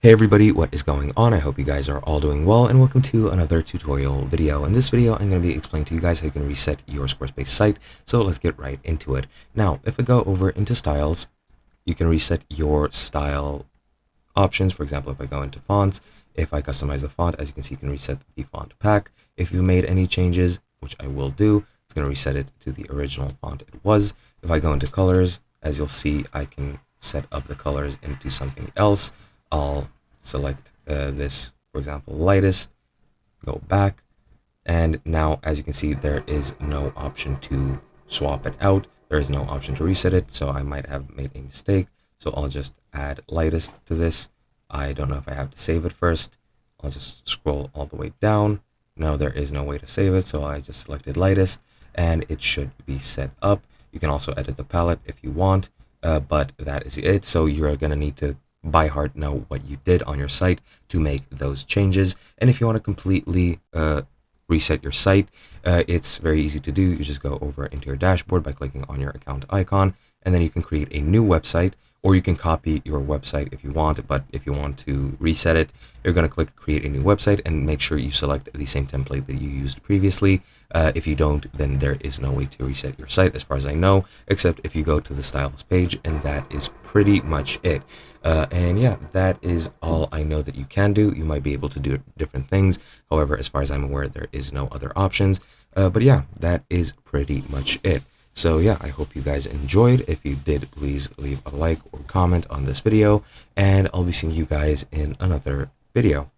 Hey everybody, what is going on? I hope you guys are all doing well, and welcome to another tutorial video. In this video, I'm going to be explaining to you guys how you can reset your Squarespace site, so let's get right into it. Now, if I go over into styles, you can reset your style options. For example, if I go into fonts, if I customize the font, as you can see, you can reset the font pack. If you made any changes, which I will do, it's going to reset it to the original font it was. If I go into colors, as you'll see, I can set up the colors into something else. I'll select this, for example, lightest, go back, and now as you can see, there is no option to swap it out. There is no option to reset it, so I might have made a mistake. So I'll just add lightest to this. I don't know if I have to save it first. I'll just scroll all the way down. No, there is no way to save it, so I just selected lightest, and it should be set up. You can also edit the palette if you want, but that is it. So you're going to need to by heart know what you did on your site to make those changes. And if you want to completely reset your site, it's very easy to do. You just go over into your dashboard by clicking on your account icon, and then you can create a new website, or you can copy your website if you want. But if you want to reset it, you're going to click create a new website and make sure you select the same template that you used previously. If you don't, then there is no way to reset your site as far as I know, except if you go to the styles page, and that is pretty much it. And yeah, that is all I know that you can do. You might be able to do different things. However, as far as I'm aware, there is no other options. But yeah, that is pretty much it. So yeah, I hope you guys enjoyed. If you did, please leave a like or comment on this video, and I'll be seeing you guys in another video.